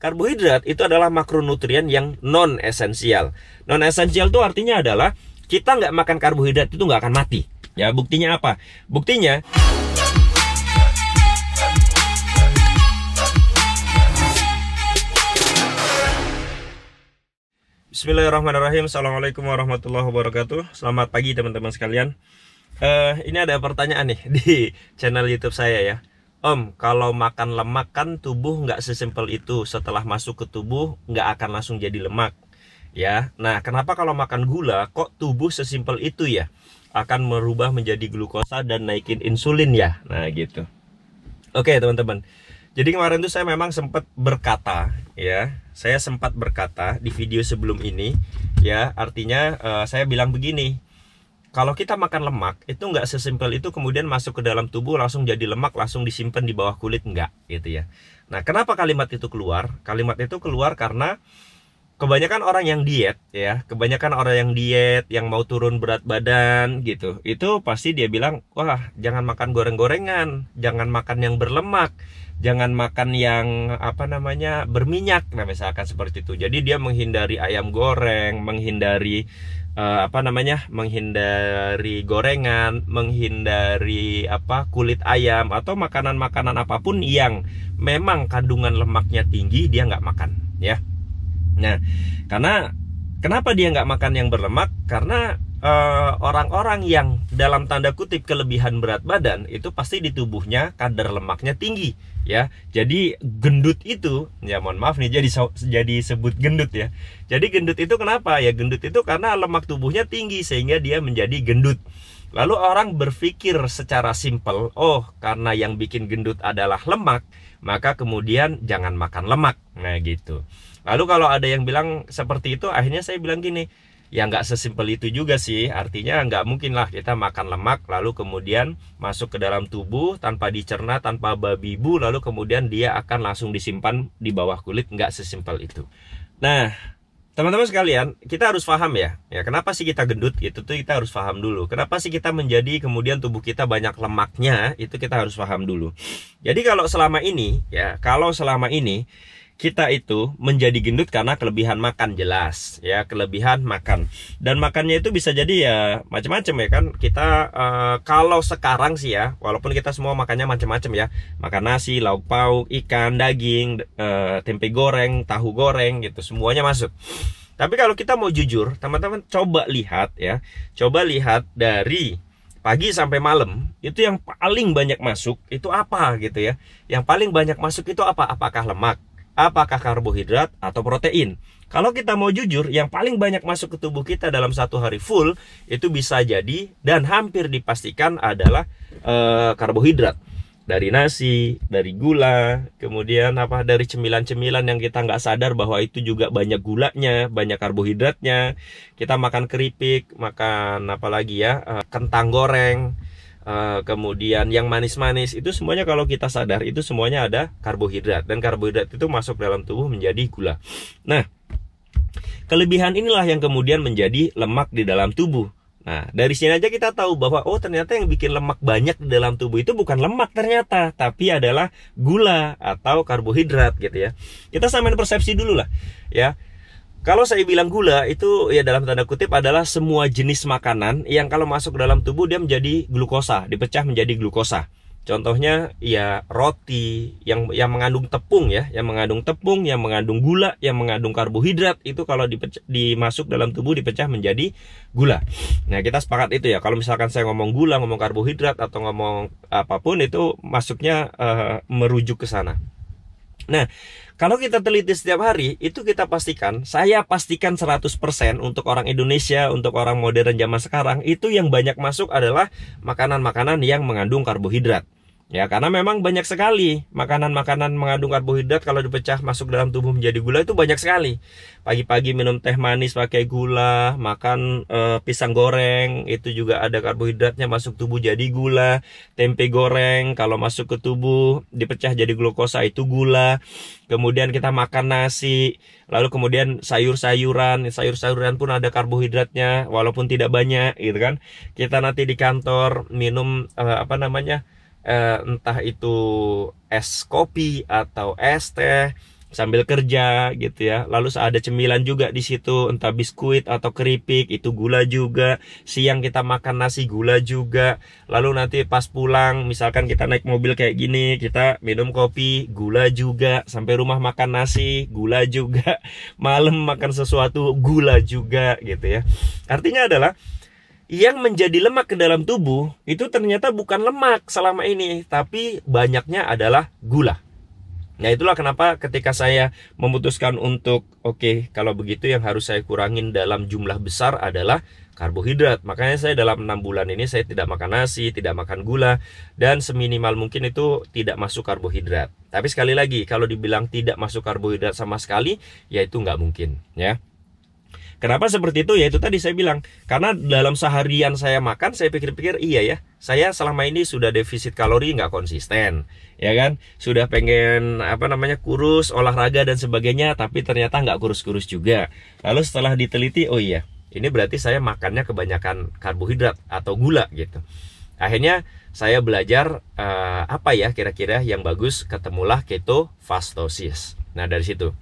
karbohidrat itu adalah makronutrien yang non esensial. Non esensial itu artinya adalah kita nggak makan karbohidrat itu nggak akan mati. Ya, buktinya apa? Buktinya Bismillahirrahmanirrahim. Assalamualaikum warahmatullahi wabarakatuh. Selamat pagi teman-teman sekalian. Ini ada pertanyaan nih di channel YouTube saya ya. Om, kalau makan lemak kan tubuh nggak sesimpel itu. Setelah masuk ke tubuh nggak akan langsung jadi lemak. Ya, nah kenapa kalau makan gula kok tubuh sesimpel itu ya? Akan merubah menjadi glukosa dan naikin insulin ya. Nah gitu. Oke teman-teman. Jadi kemarin tuh saya memang sempat berkata ya. Saya sempat berkata di video sebelum ini ya. Artinya saya bilang begini. Kalau kita makan lemak, itu nggak sesimpel itu kemudian masuk ke dalam tubuh langsung jadi lemak, langsung disimpan di bawah kulit, nggak gitu ya. Nah, kenapa kalimat itu keluar? Kalimat itu keluar karena kebanyakan orang yang diet ya, kebanyakan orang yang diet, yang mau turun berat badan gitu, itu pasti dia bilang, wah jangan makan goreng-gorengan, jangan makan yang berlemak, jangan makan yang berminyak, nah misalkan seperti itu. Jadi dia menghindari ayam goreng, menghindari menghindari gorengan, menghindari kulit ayam atau makanan-makanan apapun yang memang kandungan lemaknya tinggi, dia nggak makan ya. Nah, kenapa dia nggak makan yang berlemak? Karena orang-orang yang dalam tanda kutip kelebihan berat badan itu pasti di tubuhnya kadar lemaknya tinggi ya. Jadi gendut itu, ya mohon maaf nih jadi sebut gendut ya. Jadi gendut itu kenapa? Ya gendut itu karena lemak tubuhnya tinggi sehingga dia menjadi gendut. Lalu orang berpikir secara simpel, oh karena yang bikin gendut adalah lemak, maka kemudian jangan makan lemak. Nah gitu. Lalu kalau ada yang bilang seperti itu, akhirnya saya bilang gini, ya nggak sesimpel itu juga sih. Artinya nggak mungkin lah kita makan lemak lalu kemudian masuk ke dalam tubuh tanpa dicerna, tanpa babi bu, lalu kemudian dia akan langsung disimpan di bawah kulit. Nggak sesimpel itu. Nah teman-teman sekalian, kita harus paham ya kenapa sih kita gendut, itu tuh kita harus paham dulu. Kenapa sih kita menjadi kemudian tubuh kita banyak lemaknya, itu kita harus paham dulu. Jadi kalau selama ini kita itu menjadi gendut karena kelebihan makan, jelas ya, kelebihan makan. Dan makannya itu bisa jadi ya macam-macam ya kan. Kita kalau sekarang sih ya, walaupun kita semua makannya macam-macam ya, makan nasi, lauk pauk, ikan, daging, tempe goreng, tahu goreng gitu, semuanya masuk. Tapi kalau kita mau jujur, teman-teman coba lihat ya, coba lihat dari pagi sampai malam, itu yang paling banyak masuk itu apa gitu ya. Yang paling banyak masuk itu apa? Apakah lemak? Apakah karbohidrat atau protein? Kalau kita mau jujur, yang paling banyak masuk ke tubuh kita dalam satu hari full itu bisa jadi dan hampir dipastikan adalah karbohidrat. Dari nasi, dari gula, kemudian dari cemilan-cemilan yang kita nggak sadar bahwa itu juga banyak gulanya, banyak karbohidratnya. Kita makan keripik, makan kentang goreng, kemudian yang manis-manis, itu semuanya kalau kita sadar itu semuanya ada karbohidrat. Dan karbohidrat itu masuk dalam tubuh menjadi gula. Nah, kelebihan inilah yang kemudian menjadi lemak di dalam tubuh. Nah, dari sini aja kita tahu bahwa oh ternyata yang bikin lemak banyak di dalam tubuh itu bukan lemak ternyata, tapi adalah gula atau karbohidrat gitu ya. Kita samain persepsi dulu lah ya. Kalau saya bilang gula itu ya dalam tanda kutip adalah semua jenis makanan yang kalau masuk ke dalam tubuh dia menjadi glukosa, dipecah menjadi glukosa. Contohnya ya roti yang mengandung tepung ya, yang mengandung gula, yang mengandung karbohidrat, itu kalau dimasuk dalam tubuh dipecah menjadi gula. Nah, kita sepakat itu ya. Kalau misalkan saya ngomong gula, ngomong karbohidrat atau ngomong apapun itu masuknya merujuk ke sana. Nah, kalau kita teliti setiap hari, itu saya pastikan 100% untuk orang Indonesia, untuk orang modern zaman sekarang, itu yang banyak masuk adalah makanan-makanan yang mengandung karbohidrat. Ya, karena memang banyak sekali makanan-makanan mengandung karbohidrat kalau dipecah masuk dalam tubuh menjadi gula itu banyak sekali. Pagi-pagi minum teh manis pakai gula, makan pisang goreng, itu juga ada karbohidratnya masuk tubuh jadi gula. Tempe goreng kalau masuk ke tubuh dipecah jadi glukosa itu gula. Kemudian kita makan nasi, lalu kemudian sayur-sayuran pun ada karbohidratnya walaupun tidak banyak gitu kan. Kita nanti di kantor minum entah itu es kopi atau es teh, sambil kerja gitu ya. Lalu ada cemilan juga di situ, entah biskuit atau keripik, itu gula juga. Siang kita makan nasi, gula juga. Lalu nanti pas pulang, misalkan kita naik mobil kayak gini, kita minum kopi, gula juga. Sampai rumah makan nasi, gula juga. Malam makan sesuatu, gula juga gitu ya. Artinya adalah yang menjadi lemak ke dalam tubuh itu ternyata bukan lemak selama ini, tapi banyaknya adalah gula. Nah, itulah kenapa ketika saya memutuskan untuk oke, kalau begitu yang harus saya kurangin dalam jumlah besar adalah karbohidrat. Makanya saya dalam 6 bulan ini saya tidak makan nasi, tidak makan gula, dan seminimal mungkin itu tidak masuk karbohidrat. Tapi sekali lagi, kalau dibilang tidak masuk karbohidrat sama sekali, ya itu nggak mungkin ya. Kenapa seperti itu? Ya itu tadi saya bilang, karena dalam seharian saya makan, saya pikir-pikir iya ya, saya selama ini sudah defisit kalori nggak konsisten, ya kan? Sudah pengen kurus, olahraga dan sebagainya, tapi ternyata nggak kurus-kurus juga. Lalu setelah diteliti, oh iya, ini berarti saya makannya kebanyakan karbohidrat atau gula gitu. Akhirnya saya belajar apa ya kira-kira yang bagus, ketemulah ketofastosis. Nah dari situ,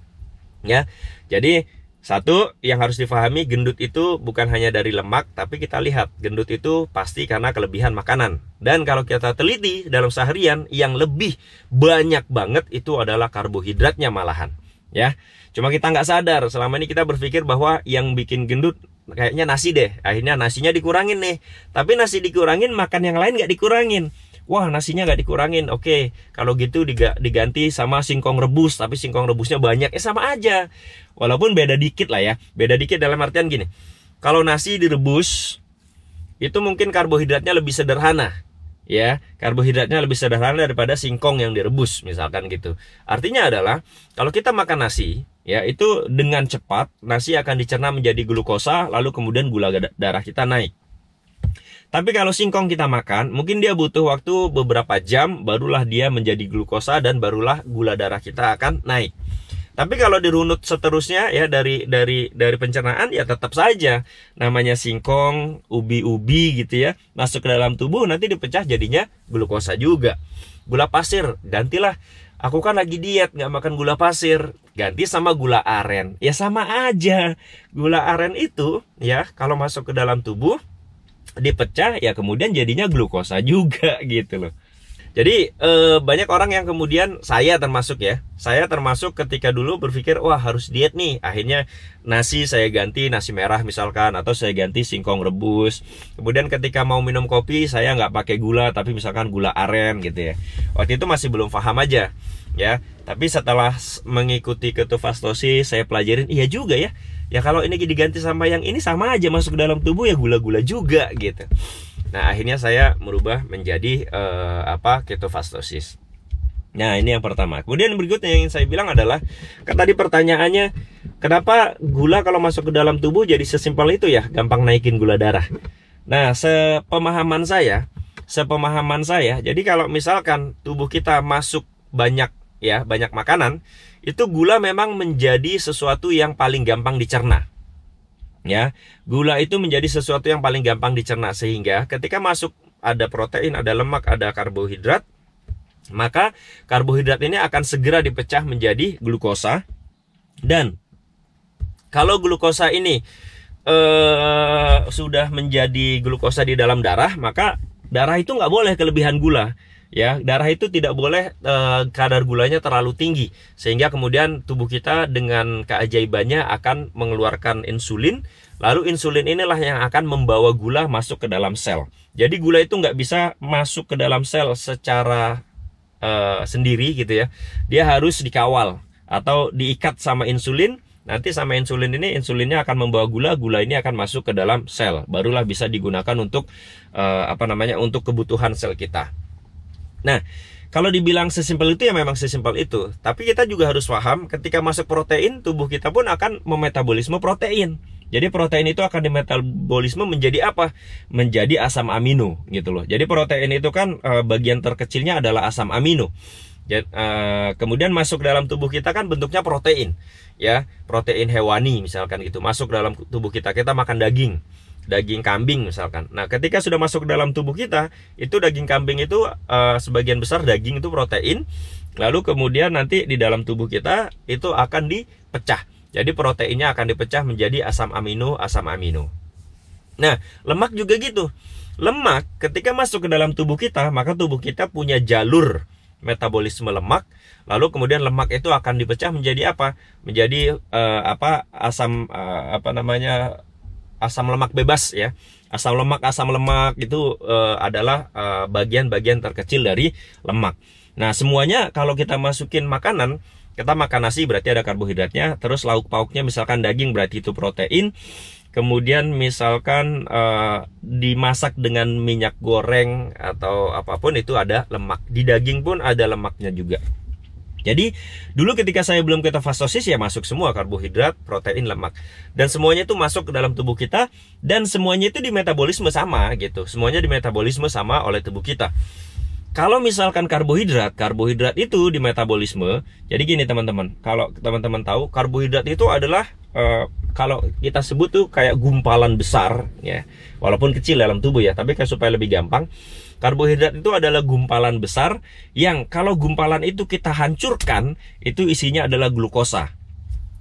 ya, jadi satu yang harus difahami, gendut itu bukan hanya dari lemak, tapi kita lihat gendut itu pasti karena kelebihan makanan. Dan kalau kita teliti dalam seharian, yang lebih banyak banget itu adalah karbohidratnya malahan. Ya, cuma kita nggak sadar. Selama ini kita berpikir bahwa yang bikin gendut kayaknya nasi deh. Akhirnya nasinya dikurangin nih. Tapi nasi dikurangin, makan yang lain nggak dikurangin. Wah, nasinya nggak dikurangin. Oke, kalau gitu diganti sama singkong rebus. Tapi singkong rebusnya banyak. Sama aja. Walaupun beda dikit lah ya. Beda dikit dalam artian gini. Kalau nasi direbus, itu mungkin karbohidratnya lebih sederhana. Ya, karbohidratnya lebih sederhana daripada singkong yang direbus, misalkan gitu. Artinya adalah, kalau kita makan nasi, ya itu dengan cepat, nasi akan dicerna menjadi glukosa, lalu kemudian gula darah kita naik. Tapi kalau singkong kita makan, mungkin dia butuh waktu beberapa jam, barulah dia menjadi glukosa dan barulah gula darah kita akan naik. Tapi kalau dirunut seterusnya ya dari pencernaan, ya tetap saja namanya singkong, ubi-ubi gitu ya, masuk ke dalam tubuh, nanti dipecah jadinya glukosa juga. Gula pasir, gantilah. Aku kan lagi diet, nggak makan gula pasir, ganti sama gula aren. Ya sama aja. Gula aren itu ya kalau masuk ke dalam tubuh, dipecah ya kemudian jadinya glukosa juga gitu loh. Jadi banyak orang yang kemudian, saya termasuk ya, saya termasuk ketika dulu berpikir wah harus diet nih, akhirnya nasi saya ganti nasi merah misalkan, atau saya ganti singkong rebus. Kemudian ketika mau minum kopi saya nggak pakai gula tapi misalkan gula aren gitu ya. Waktu itu masih belum paham aja ya, tapi setelah mengikuti ketofastosis saya pelajarin iya juga ya. Ya kalau ini diganti sama yang ini sama aja masuk ke dalam tubuh ya gula-gula juga gitu. Nah akhirnya saya merubah menjadi ketofastosis. Nah ini yang pertama. Kemudian berikutnya yang ingin saya bilang adalah, kan tadi pertanyaannya kenapa gula kalau masuk ke dalam tubuh jadi sesimpel itu ya, gampang naikin gula darah. Nah sepemahaman saya, jadi kalau misalkan tubuh kita masuk banyak makanan, itu gula memang menjadi sesuatu yang paling gampang dicerna. Ya, gula itu menjadi sesuatu yang paling gampang dicerna, sehingga ketika masuk ada protein, ada lemak, ada karbohidrat, maka karbohidrat ini akan segera dipecah menjadi glukosa. Dan kalau glukosa ini sudah menjadi glukosa di dalam darah, maka darah itu nggak boleh kelebihan gula. Ya, darah itu tidak boleh kadar gulanya terlalu tinggi, sehingga kemudian tubuh kita dengan keajaibannya akan mengeluarkan insulin. Lalu insulin inilah yang akan membawa gula masuk ke dalam sel. Jadi gula itu nggak bisa masuk ke dalam sel secara sendiri gitu ya. Dia harus dikawal atau diikat sama insulin. Nanti sama insulin ini, insulinnya akan membawa gula, gula ini akan masuk ke dalam sel. Barulah bisa digunakan untuk untuk kebutuhan sel kita. Nah, kalau dibilang sesimpel itu ya memang sesimpel itu. Tapi kita juga harus paham ketika masuk protein, tubuh kita pun akan memetabolisme protein. Jadi protein itu akan dimetabolisme menjadi apa? Menjadi asam amino gitu loh. Jadi protein itu kan bagian terkecilnya adalah asam amino. Kemudian masuk dalam tubuh kita kan bentuknya protein. Ya, protein hewani misalkan gitu. Masuk dalam tubuh kita makan daging kambing misalkan. Nah ketika sudah masuk ke dalam tubuh kita, itu daging kambing itu sebagian besar daging itu protein, lalu kemudian nanti di dalam tubuh kita itu akan dipecah. Jadi proteinnya akan dipecah menjadi asam amino. Nah, lemak juga gitu. Lemak ketika masuk ke dalam tubuh kita, maka tubuh kita punya jalur metabolisme lemak. Lalu kemudian lemak itu akan dipecah menjadi apa? Menjadi asam asam lemak bebas ya. Asam lemak itu adalah bagian-bagian terkecil dari lemak. Nah, semuanya kalau kita masukin makanan, kita makan nasi berarti ada karbohidratnya, terus lauk pauknya misalkan daging berarti itu protein. Kemudian misalkan dimasak dengan minyak goreng atau apapun itu ada lemak. Di daging pun ada lemaknya juga. Jadi dulu ketika saya belum ketofastosis ya masuk semua karbohidrat, protein, lemak. Dan semuanya itu masuk ke dalam tubuh kita. Dan semuanya itu dimetabolisme sama gitu. Semuanya dimetabolisme sama oleh tubuh kita. Kalau misalkan karbohidrat itu dimetabolisme. Jadi gini teman-teman, kalau teman-teman tahu karbohidrat itu adalah kalau kita sebut tuh kayak gumpalan besar ya. Walaupun kecil dalam tubuh ya, tapi supaya lebih gampang. Karbohidrat itu adalah gumpalan besar yang kalau gumpalan itu kita hancurkan, itu isinya adalah glukosa.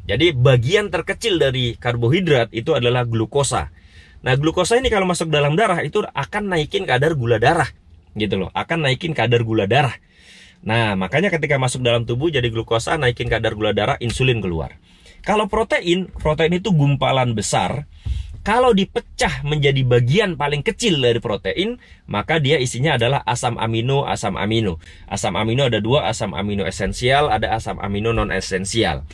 Jadi bagian terkecil dari karbohidrat itu adalah glukosa. Nah, glukosa ini kalau masuk dalam darah itu akan naikin kadar gula darah. Gitu loh, akan naikin kadar gula darah. Nah, makanya ketika masuk dalam tubuh jadi glukosa, naikin kadar gula darah, insulin keluar. Kalau protein itu gumpalan besar. Kalau dipecah menjadi bagian paling kecil dari protein, maka dia isinya adalah asam amino. Asam amino ada dua, asam amino esensial, ada asam amino non esensial.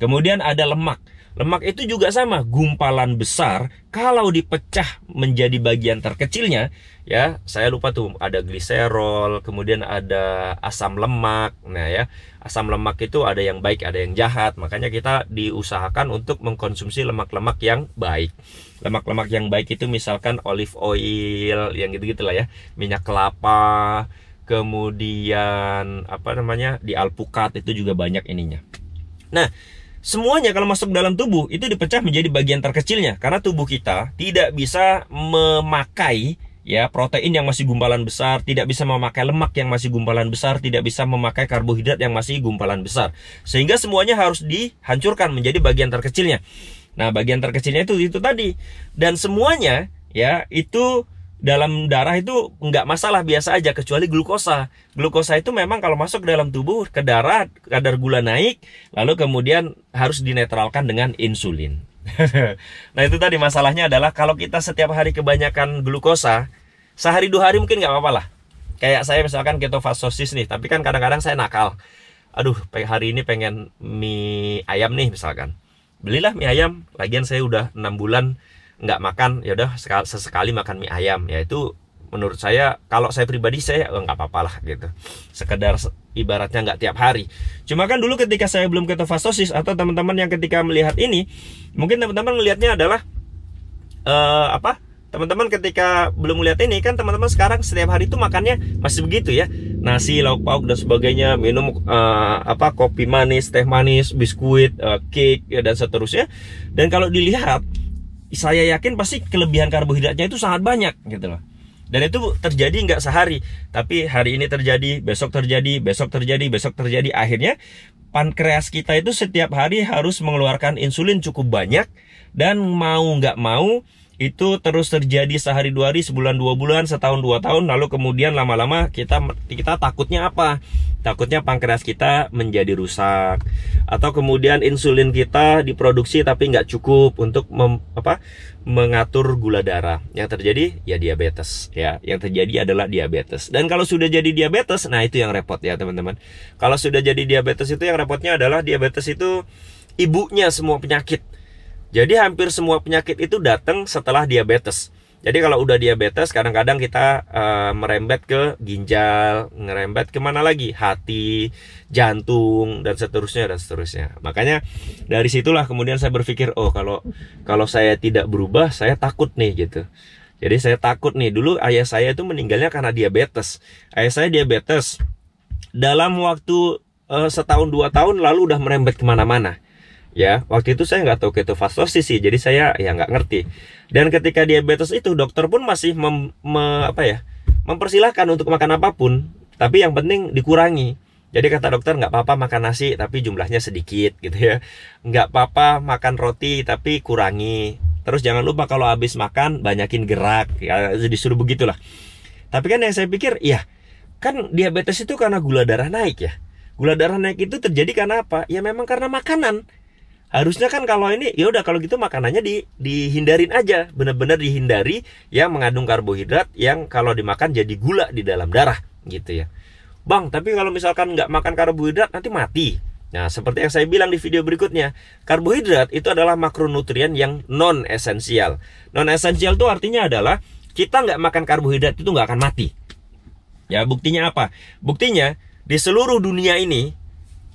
Kemudian ada lemak. Lemak itu juga sama, gumpalan besar. Kalau dipecah menjadi bagian terkecilnya, ya saya lupa tuh ada gliserol, kemudian ada asam lemak. Nah ya, asam lemak itu ada yang baik, ada yang jahat. Makanya kita diusahakan untuk mengkonsumsi lemak-lemak yang baik. Lemak-lemak yang baik itu misalkan olive oil, yang gitu-gitu lah ya, minyak kelapa, kemudian di alpukat itu juga banyak ininya. Nah, semuanya kalau masuk dalam tubuh itu dipecah menjadi bagian terkecilnya karena tubuh kita tidak bisa memakai ya protein yang masih gumpalan besar, tidak bisa memakai lemak yang masih gumpalan besar, tidak bisa memakai karbohidrat yang masih gumpalan besar. Sehingga semuanya harus dihancurkan menjadi bagian terkecilnya. Nah, bagian terkecilnya itu tadi. Dan semuanya ya itu dalam darah itu nggak masalah, biasa aja kecuali glukosa. Glukosa itu memang kalau masuk ke dalam tubuh, ke darah, kadar gula naik, lalu kemudian harus dinetralkan dengan insulin. Nah itu tadi masalahnya adalah kalau kita setiap hari kebanyakan glukosa, sehari 2 hari mungkin nggak apa-apa lah. Kayak saya misalkan ketofastosis nih, tapi kan kadang-kadang saya nakal. Aduh, hari ini pengen mie ayam nih misalkan. Belilah mie ayam, lagian saya udah 6 bulan nggak makan, ya udah sesekali makan mie ayam. Ya itu menurut saya, kalau saya pribadi saya nggak apa-apa lah gitu, sekedar ibaratnya nggak tiap hari. Cuma kan dulu ketika saya belum ketofastosis, atau teman-teman yang ketika melihat ini mungkin teman-teman melihatnya adalah teman-teman ketika belum melihat ini kan teman-teman sekarang setiap hari itu makannya masih begitu ya, nasi, lauk pauk dan sebagainya, minum kopi manis, teh manis, biskuit, cake ya, dan seterusnya. Dan kalau dilihat, saya yakin pasti kelebihan karbohidratnya itu sangat banyak gitu loh. Dan itu terjadi nggak sehari, tapi hari ini terjadi, besok terjadi, besok terjadi, besok terjadi. Akhirnya pankreas kita itu setiap hari harus mengeluarkan insulin cukup banyak. Dan mau nggak mau itu terus terjadi sehari 2 hari, sebulan 2 bulan, setahun 2 tahun. Lalu kemudian lama-lama kita takutnya apa? Takutnya pankreas kita menjadi rusak, atau kemudian insulin kita diproduksi tapi nggak cukup untuk mengatur gula darah. Yang terjadi ya diabetes ya. Yang terjadi adalah diabetes. Dan kalau sudah jadi diabetes, nah itu yang repot ya teman-teman. Kalau sudah jadi diabetes itu yang repotnya adalah diabetes itu ibunya semua penyakit. Jadi hampir semua penyakit itu datang setelah diabetes. Jadi kalau udah diabetes, kadang-kadang kita merembet ke ginjal, ngerembet kemana lagi? Hati, jantung, dan seterusnya dan seterusnya. Makanya dari situlah kemudian saya berpikir, oh kalau saya tidak berubah, saya takut nih gitu. Jadi saya takut nih, dulu ayah saya itu meninggalnya karena diabetes. Ayah saya diabetes dalam waktu setahun 2 tahun lalu udah merembet kemana-mana. Ya, waktu itu saya nggak tahu ketofastosis sih, jadi saya ya nggak ngerti. Dan ketika diabetes itu dokter pun masih mempersilahkan untuk makan apapun, tapi yang penting dikurangi. Jadi kata dokter nggak apa-apa makan nasi tapi jumlahnya sedikit gitu ya. Nggak apa-apa makan roti tapi kurangi. Terus jangan lupa kalau habis makan banyakin gerak, ya, disuruh begitulah. Tapi kan yang saya pikir, ya kan diabetes itu karena gula darah naik ya. Gula darah naik itu terjadi karena apa? Ya memang karena makanan. Harusnya kan kalau ini, ya udah kalau gitu makanannya dihindarin aja, benar-benar dihindari yang mengandung karbohidrat yang kalau dimakan jadi gula di dalam darah gitu ya. Bang, tapi kalau misalkan nggak makan karbohidrat nanti mati. Nah, seperti yang saya bilang di video berikutnya, karbohidrat itu adalah makronutrien yang non-esensial. Non-esensial itu artinya adalah kita nggak makan karbohidrat itu nggak akan mati. Ya, buktinya apa? Buktinya di seluruh dunia ini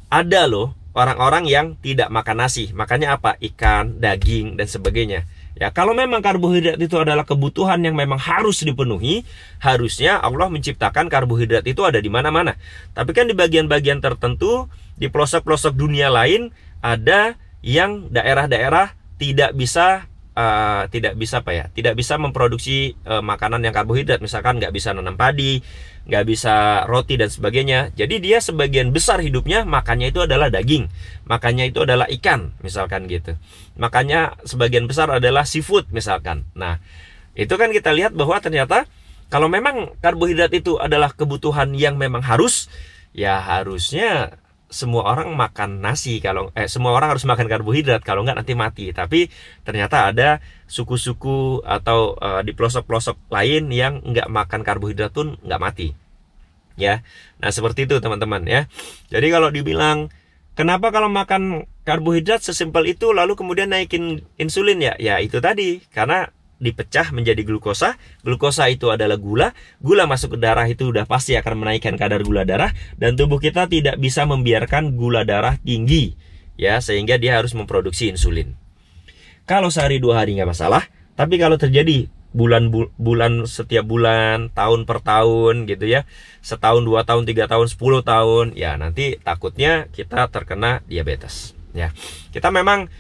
ada loh orang-orang yang tidak makan nasi. Makanya apa? Ikan, daging, dan sebagainya. Ya, kalau memang karbohidrat itu adalah kebutuhan yang memang harus dipenuhi, harusnya Allah menciptakan karbohidrat itu ada di mana-mana. Tapi kan di bagian-bagian tertentu, di pelosok-pelosok dunia lain, ada yang daerah-daerah tidak bisa memproduksi makanan yang karbohidrat. Misalkan nggak bisa nanam padi, nggak bisa roti dan sebagainya. Jadi dia sebagian besar hidupnya makannya itu adalah daging, makannya itu adalah ikan misalkan gitu. Makanya sebagian besar adalah seafood misalkan. Nah, itu kan kita lihat bahwa ternyata kalau memang karbohidrat itu adalah kebutuhan yang memang harus, ya harusnya semua orang makan nasi. Semua orang harus makan karbohidrat, kalau nggak nanti mati. Tapi ternyata ada suku-suku atau di pelosok-pelosok lain yang nggak makan karbohidrat pun nggak mati ya. Nah seperti itu teman-teman ya. Jadi kalau dibilang kenapa kalau makan karbohidrat sesimpel itu lalu kemudian naikin insulin, ya itu tadi, karena dipecah menjadi glukosa. Glukosa itu adalah gula. Gula masuk ke darah itu udah pasti akan menaikkan kadar gula darah, dan tubuh kita tidak bisa membiarkan gula darah tinggi ya, sehingga dia harus memproduksi insulin. Kalau sehari 2 hari nggak masalah, tapi kalau terjadi bulan setiap bulan, tahun per tahun gitu ya, setahun, 2 tahun, 3 tahun, 10 tahun, ya nanti takutnya kita terkena diabetes ya. Kita memang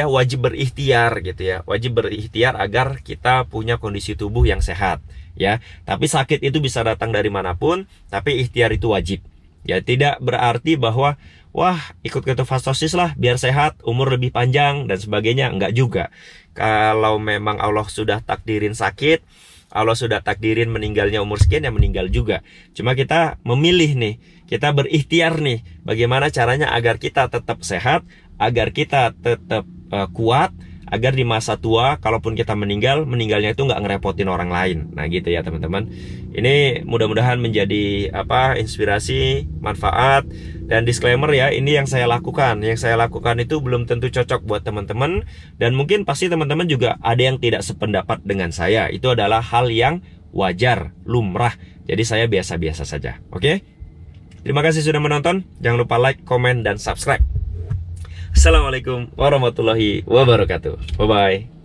wajib berikhtiar gitu ya, wajib berikhtiar agar kita punya kondisi tubuh yang sehat ya. Tapi sakit itu bisa datang dari manapun, tapi ikhtiar itu wajib ya. Tidak berarti bahwa wah ikut ketofastosis lah biar sehat, umur lebih panjang dan sebagainya. Enggak juga. Kalau memang Allah sudah takdirin sakit, Allah sudah takdirin meninggalnya umur sekian, ya meninggal juga. Cuma kita memilih nih, kita berikhtiar nih, bagaimana caranya agar kita tetap sehat, agar kita tetap kuat, agar di masa tua kalaupun kita meninggalnya itu nggak ngerepotin orang lain. Nah gitu ya teman-teman. Ini mudah-mudahan menjadi inspirasi, manfaat, dan disclaimer ya, ini yang saya lakukan. Yang saya lakukan itu belum tentu cocok buat teman-teman, dan mungkin pasti teman-teman juga ada yang tidak sependapat dengan saya. Itu adalah hal yang wajar, lumrah. Jadi saya biasa-biasa saja. Oke? Terima kasih sudah menonton. Jangan lupa like, komen, dan subscribe. Assalamualaikum warahmatullahi wabarakatuh. Bye-bye.